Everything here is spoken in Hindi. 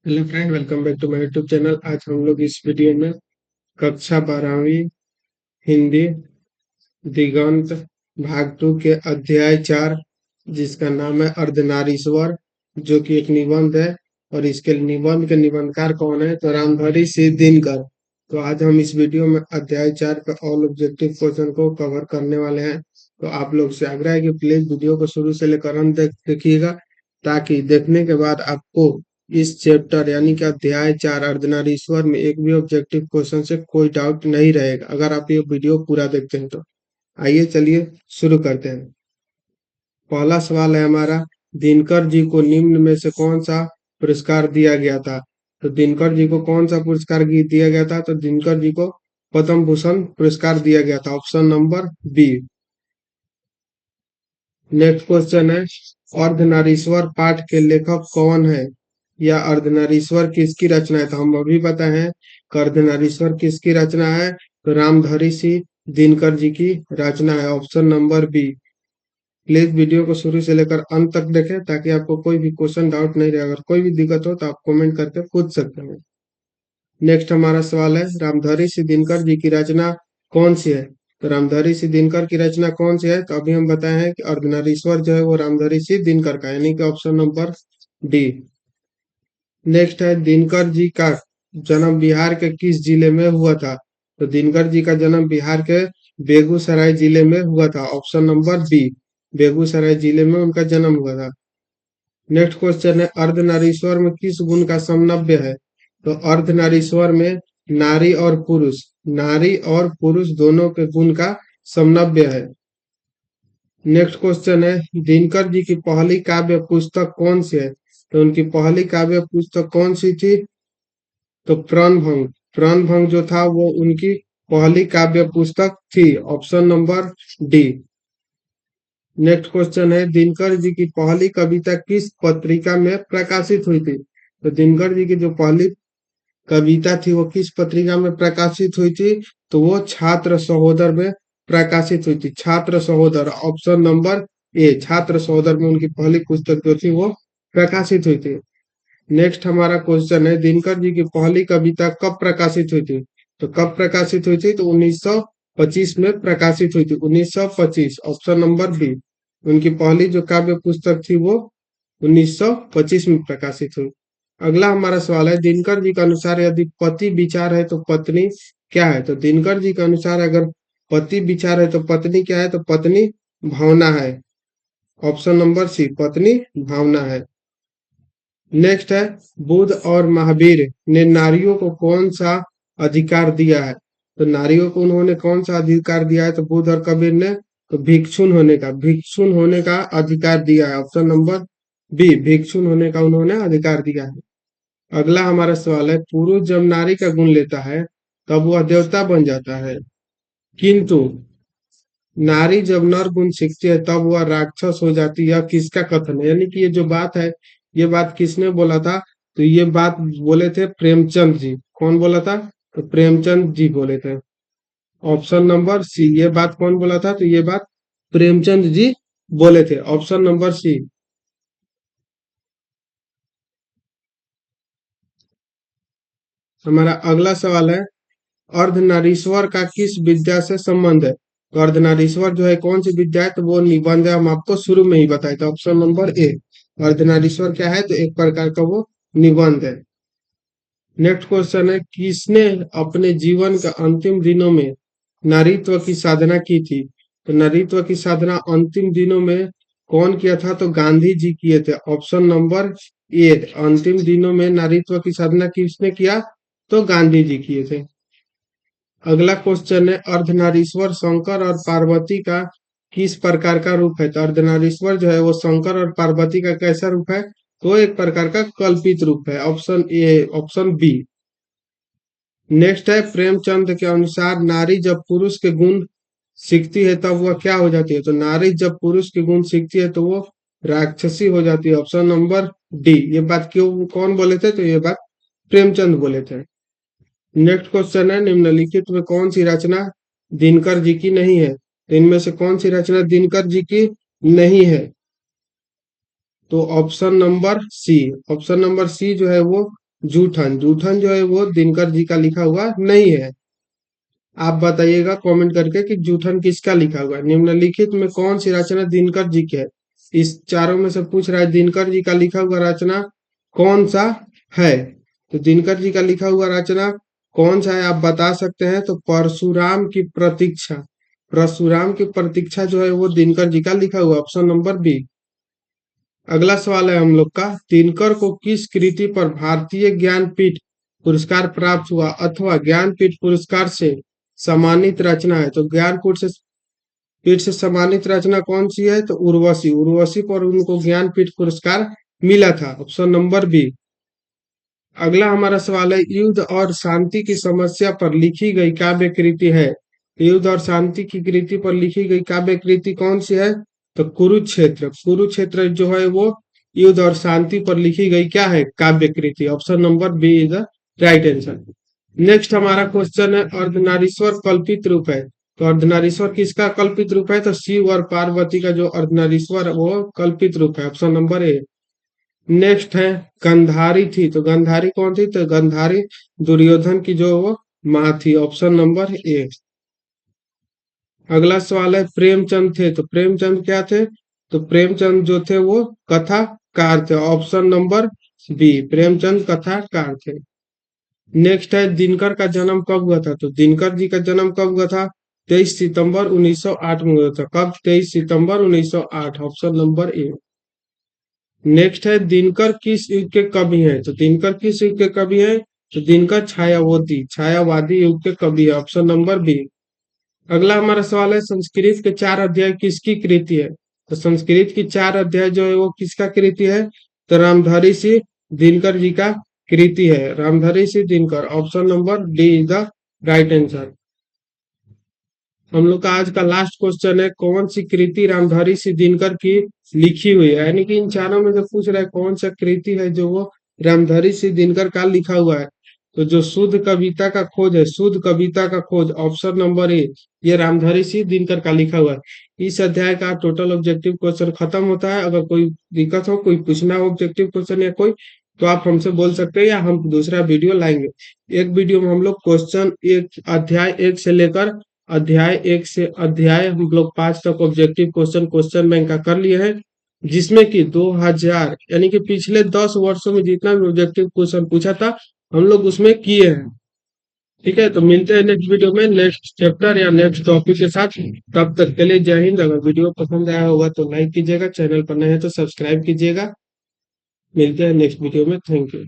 Hello friend, welcome back to my YouTube channel. आज हम लोग इस वीडियो में कक्षा 12वीं हिंदी दिगंत भाग 2 के अध्याय 4 जिसका नाम है अर्धनारीश्वर, जो कि एक निबंध है। और इसके निबंध के निबंधकार कौन है? तो रामधारी सिंह दिनकर। तो आज हम इस वीडियो में अध्याय 4 के ऑल ऑब्जेक्टिव क्वेश्चन को कवर करने वाले हैं। तो आप लोग से आग्रह है कि प्लीज वीडियो को शुरू से लेकर अंत तक देखिएगा, ताकि देखने के बाद आपको इस चैप्टर यानी कि अध्याय 4 अर्धनारीश्वर में एक भी ऑब्जेक्टिव क्वेश्चन से कोई डाउट नहीं रहेगा, अगर आप ये वीडियो पूरा देखते हैं तो। आइए चलिए शुरू करते हैं। पहला सवाल है हमारा, दिनकर जी को निम्न में से कौन सा पुरस्कार दिया गया था? तो दिनकर जी को कौन सा पुरस्कार दिया गया था? तो दिनकर जी को पद्म भूषण पुरस्कार दिया गया था, option number B. Next question है, अर्धनारीश्वर पाठ के लेखक कौन है? या अर्धनारीश्वर किसकी रचना है? तो हम अभी बताए हैं कि अर्धनारीश्वर किसकी रचना है, तो रामधारी सिंह दिनकर जी की रचना है, option number B. Please video को शुरू से लेकर अंत तक देखें, ताकि आपको कोई भी क्वेश्चन डाउट नहीं रहे। अगर कोई भी दिक्कत हो तो आप कमेंट करके पूछ सकते हैं। नेक्स्ट हमारा सवाल है, रामधारी सिंह दिनकर जी की रचना कौन सी है? तो रामधारी सिंह दिनकर की रचना कौन सी है? तो अभी हम बताए हैं कि अर्धनारीश्वर जो है वो रामधारी सिंह दिनकर का, यानी कि ऑप्शन नंबर डी। नेक्स्ट है, दिनकर जी का जन्म बिहार के किस जिले में हुआ था? तो दिनकर जी का जन्म बिहार के बेगूसराय जिले में हुआ था, ऑप्शन नंबर बी। बेगूसराय जिले में उनका जन्म हुआ था। नेक्स्ट क्वेश्चन है, अर्धनारीश्वर में किस गुण का समन्वय है? तो अर्धनारीश्वर में नारी और पुरुष दोनों के गुण का समन्वय है। नेक्स्ट क्वेश्चन है, दिनकर जी की पहली काव्य पुस्तक कौन सी है? तो उनकी पहली काव्य पुस्तक कौन सी थी? तो प्रणभंग। प्रणभंग जो था वो उनकी पहली काव्य पुस्तक थी, option number D. Next question है, दिनकर जी की पहली कविता किस पत्रिका में प्रकाशित हुई थी? तो दिनकर जी की जो पहली कविता थी वो किस पत्रिका में प्रकाशित हुई थी? तो वो छात्र सहोदर में प्रकाशित हुई थी, छात्र सहोदर, ऑप्शन नंबर ए। छात्र सहोदर में उनकी पहली पुस्तक जो थी वो प्रकाशित हुई थी। नेक्स्ट हमारा क्वेश्चन है, दिनकर जी की पहली कविता कब प्रकाशित हुई थी? तो कब प्रकाशित हुई थी? तो 1925 में प्रकाशित हुई थी, 1925, ऑप्शन नंबर बी। उनकी पहली जो काव्य पुस्तक थी वो 1925 में प्रकाशित हुई। अगला हमारा सवाल है, दिनकर जी के अनुसार यदि पति विचार है तो पत्नी क्या है? तो दिनकर जी के अनुसार अगर पति विचार है तो पत्नी क्या है? तो पत्नी भावना है, ऑप्शन नंबर सी, पत्नी भावना है। नेक्स्ट है, बुद्ध और महावीर ने नारियों को कौन सा अधिकार दिया है? तो नारियों को उन्होंने कौन सा अधिकार दिया है? तो बुद्ध और कबीर ने तो भिक्षुण होने का अधिकार दिया है, ऑप्शन नंबर बी। भिक्षुण होने का उन्होंने अधिकार दिया है। अगला हमारा सवाल है, पुरुष जब नारी का गुण लेता है तब वह देवता बन जाता है, किंतु नारी जब नर गुण सीखती है तब वह राक्षस हो जाती है। यह किसका कथन है? यानी कि ये जो बात है, ये बात किसने बोला था? तो ये बात बोले थे प्रेमचंद जी। कौन बोला था? तो प्रेमचंद जी बोले थे, ऑप्शन नंबर सी। ये बात कौन बोला था? तो ये बात प्रेमचंद जी बोले थे, ऑप्शन नंबर सी। हमारा अगला सवाल है, अर्धनारीश्वर का किस विद्या से संबंध है? तो अर्धनारीश्वर जो है कौन सी विद्या है? तो वो निबंध है, हम आपको शुरू में ही बताए थे, ऑप्शन नंबर ए। अर्धनारीश्वर क्या है? तो एक प्रकार का वो निबंध है। नेक्स्ट क्वेश्चन है, किसने अपने जीवन के अंतिम दिनों में नारीत्व की साधना की थी? तो नारीत्व की साधना अंतिम दिनों में कौन किया था? तो गांधी जी किए थे, ऑप्शन नंबर ए। अंतिम दिनों में नारीत्व की साधना किसने किया? तो गांधी जी किए थे। अगला क्वेश्चन है, अर्धनारीश्वर शंकर और पार्वती का किस प्रकार का रूप है? तो अर्धनारीश्वर जो है वो शंकर और पार्वती का कैसा रूप है? तो एक प्रकार का कल्पित रूप है, option A, option B. Next है, प्रेमचंद के अनुसार नारी जब पुरुष के गुण सीखती है तब वह क्या हो जाती है? तो नारी जब पुरुष के गुण सीखती है तो वो राक्षसी हो जाती है, ऑप्शन नंबर डी। ये बात क्यों, कौन बोले थे? तो ये बात प्रेमचंद बोले थे। नेक्स्ट क्वेश्चन है, निम्नलिखित में कौन सी रचना दिनकर जी की नहीं है? तो इनमें से कौन सी रचना दिनकर जी की नहीं है? तो option number C, option number C जो है वो जूठन, जूठन जो है वो दिनकर जी का लिखा हुआ नहीं है। आप बताइएगा कमेंट करके कि जूठन किसका लिखा हुआ है। निम्नलिखित में कौन सी रचना दिनकर जी की है? इस चारों में से पूछ रहा है दिनकर जी का लिखा हुआ रचना कौन सा है। तो दिनकर जी का लिखा हुआ रचना कौन सा है आप बता सकते हैं? तो परशुराम की प्रतीक्षा, परशुराम की प्रतीक्षा जो है वो दिनकर जी का लिखा हुआ, ऑप्शन नंबर बी। अगला सवाल है हम लोग का, दिनकर को किस कृति पर भारतीय ज्ञानपीठ पुरस्कार प्राप्त हुआ अथवा ज्ञानपीठ पुरस्कार से सम्मानित रचना है? तो ज्ञानपीठ से पीठ से सम्मानित रचना कौन सी है? तो उर्वशी, उर्वशी पर उनको ज्ञानपीठ पुरस्कार मिला था, ऑप्शन नंबर बी। अगला हमारा सवाल है, युद्ध और शांति की समस्या पर लिखी गई काव्य कृति है। युद्ध और शांति की कृति पर लिखी गई काव्य कृति कौन सी है? तो कुरुक्षेत्र, कुरुक्षेत्र जो है वो युद्ध और शांति पर लिखी गई क्या है? काव्य कृति, option number B is the right answer. Next हमारा क्वेश्चन है, अर्धनारीश्वर कल्पित रूप है। तो अर्धनारीश्वर किसका कल्पित रूप है? तो शिव और पार्वती का जो अर्धनारीश्वर है वो कल्पित रूप है, ऑप्शन नंबर ए। नेक्स्ट है, गंधारी थी, तो गंधारी कौन थी? तो गंधारी दुर्योधन की जो वो माँ थी, ऑप्शन नंबर ए। अगला सवाल है, प्रेमचंद थे, तो प्रेमचंद क्या थे? तो प्रेमचंद जो थे वो कथाकार थे, ऑप्शन नंबर बी, प्रेमचंद कथाकार थे। नेक्स्ट है, दिनकर का जन्म कब हुआ था? तो दिनकर जी का जन्म कब हुआ था? 23 सितंबर 1908 में हुआ था। कब? 23 सितंबर 1908, ऑप्शन नंबर ए। नेक्स्ट है, दिनकर किस युग के कवि हैं? तो दिनकर किस युग के कवि हैं? तो दिनकर छायावादी, छायावादी युग के कवि है, ऑप्शन नंबर बी। अगला हमारा सवाल है, संस्कृत के 4 अध्याय किसकी कृति है? तो संस्कृत की 4 अध्याय जो है वो किसका कृति है? तो रामधारी सिंह दिनकर जी का कृति है, Ramdhari Singh Dinkar, option number D is the right answer. हम लोग का आज का लास्ट क्वेश्चन है, कौन सी कृति रामधारी सिंह दिनकर की लिखी हुई है? यानी कि इन चारों में जो पूछ रहा है कौन सा कृति है जो वो रामधारी सिंह दिनकर का लिखा हुआ है। तो जो शुद्ध कविता का खोज है, शुद्ध कविता का खोज, ऑप्शन नंबर ए, ये रामधारी सिंह दिनकर का लिखा हुआ है। इस अध्याय का टोटल ऑब्जेक्टिव क्वेश्चन खत्म होता है। अगर कोई दिक्कत हो, कोई पूछना हो ऑब्जेक्टिव क्वेश्चन या कोई, तो आप हमसे बोल सकते हैं या हम दूसरा वीडियो लाएंगे। एक वीडियो में हम लोग क्वेश्चन एक अध्याय 1 से लेकर अध्याय 1 से अध्याय हम लोग 5 तक ऑब्जेक्टिव क्वेश्चन क्वेश्चन बैंक का कर लिए हैं, जिसमें कि 2000 यानी कि पिछले 10 वर्षों में जितना भी ऑब्जेक्टिव क्वेश्चन पूछा था हम लोग उसमें किए हैं। ठीक है, तो मिलते हैं नेक्स्ट वीडियो में नेक्स्ट चैप्टर या नेक्स्ट टॉपिक के साथ। तब तक के लिए जय हिंद। अगर वीडियो पसंद आया होगा तो लाइक कीजिएगा, चैनल पर नए हैं तो सब्सक्राइब कीजिएगा। मिलते हैं नेक्स्ट वीडियो में, थैंक यू।